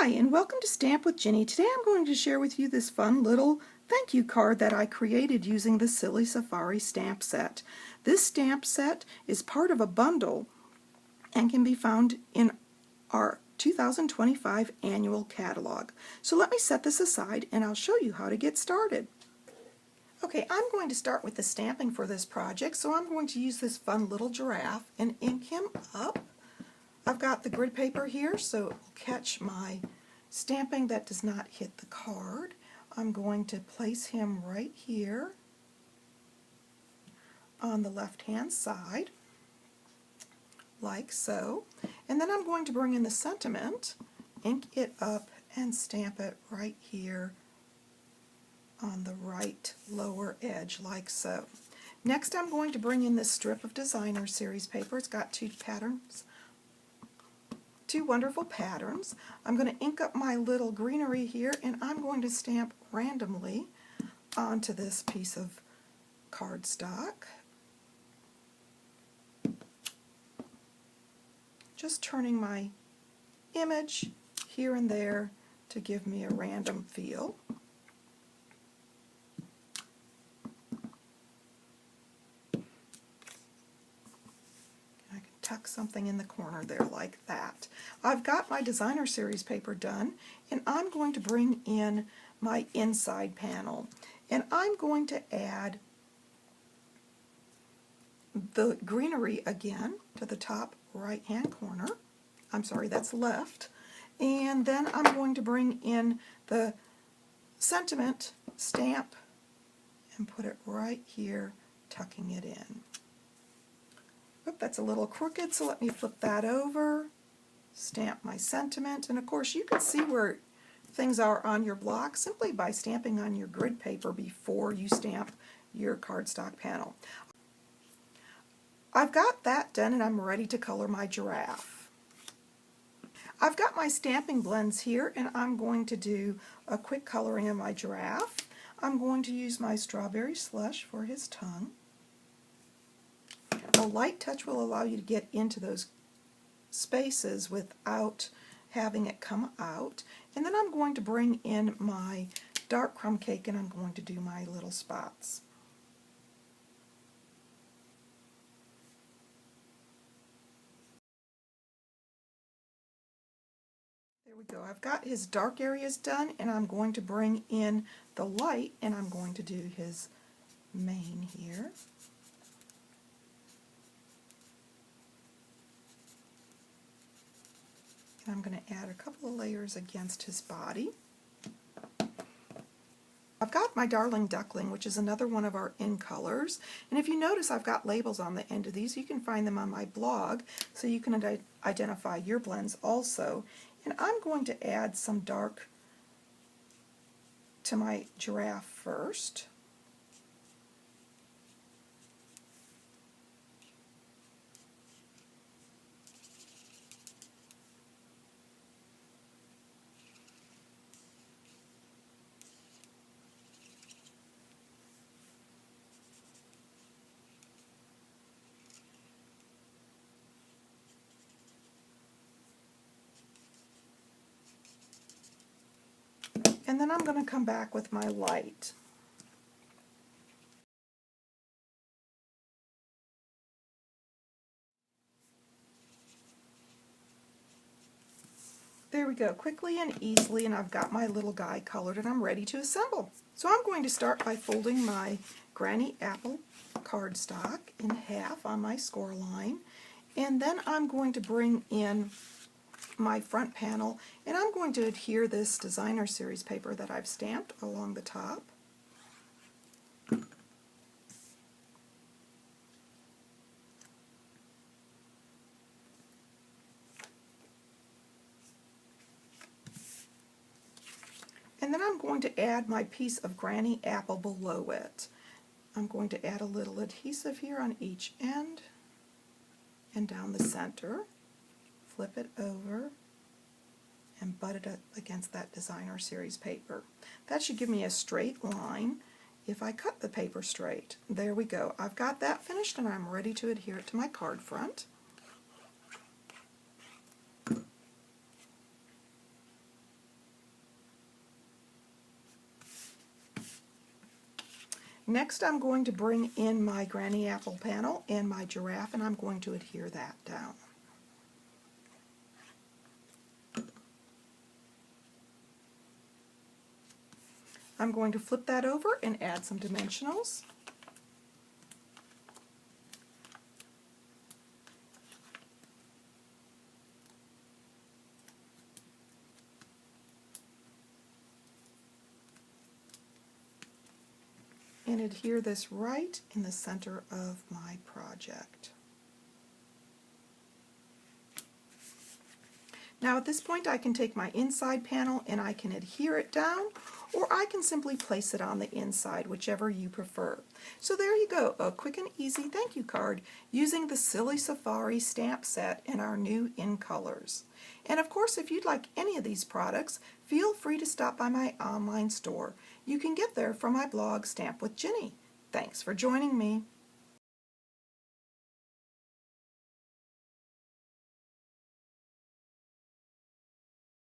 Hi, and welcome to Stamp with Ginny. Today I'm going to share with you this fun little thank you card that I created using the Silly Safari stamp set. This stamp set is part of a bundle and can be found in our 2025 annual catalog. So let me set this aside and I'll show you how to get started. Okay, I'm going to start with the stamping for this project, so I'm going to use this fun little giraffe and ink him up. I've got the grid paper here so it will catch my stamping that does not hit the card. I'm going to place him right here on the left hand side, like so. And then I'm going to bring in the sentiment, ink it up, and stamp it right here on the right lower edge, like so. Next I'm going to bring in this strip of designer series paper. It's got two wonderful patterns. I'm going to ink up my little greenery here, and I'm going to stamp randomly onto this piece of cardstock. Just turning my image here and there to give me a random feel. Tuck something in the corner there like that. I've got my designer series paper done, and I'm going to bring in my inside panel, and I'm going to add the greenery again to the top right hand corner. I'm sorry, that's left. And then I'm going to bring in the sentiment stamp and put it right here, tucking it in. That's a little crooked, so let me flip that over, stamp my sentiment, and of course you can see where things are on your block simply by stamping on your grid paper before you stamp your cardstock panel. I've got that done and I'm ready to color my giraffe. I've got my stamping blends here and I'm going to do a quick coloring of my giraffe. I'm going to use my strawberry slush for his tongue. A light touch will allow you to get into those spaces without having it come out. And then I'm going to bring in my dark crumb cake and I'm going to do my little spots. There we go. I've got his dark areas done, and I'm going to bring in the light and I'm going to do his mane here. I'm going to add a couple of layers against his body. I've got my darling duckling, which is another one of our in colors, and if you notice I've got labels on the end of these. You can find them on my blog so you can identify your blends also. And I'm going to add some dark to my giraffe first. And then I'm going to come back with my light. There we go, quickly and easily, and I've got my little guy colored and I'm ready to assemble. So I'm going to start by folding my Granny Apple cardstock in half on my score line, and then I'm going to bring in my front panel, and I'm going to adhere this designer series paper that I've stamped along the top. And then I'm going to add my piece of Granny Apple below it. I'm going to add a little adhesive here on each end and down the center. Flip it over and butt it up against that designer series paper. That should give me a straight line if I cut the paper straight. There we go. I've got that finished and I'm ready to adhere it to my card front. Next, I'm going to bring in my granny apple panel and my giraffe, and I'm going to adhere that down. I'm going to flip that over and add some dimensionals. And adhere this right in the center of my project. Now at this point I can take my inside panel and I can adhere it down, or I can simply place it on the inside, whichever you prefer. So there you go, a quick and easy thank you card using the Silly Safari stamp set in our new In Colors. And of course, if you'd like any of these products, feel free to stop by my online store. You can get there from my blog, Stamp with Jini. Thanks for joining me.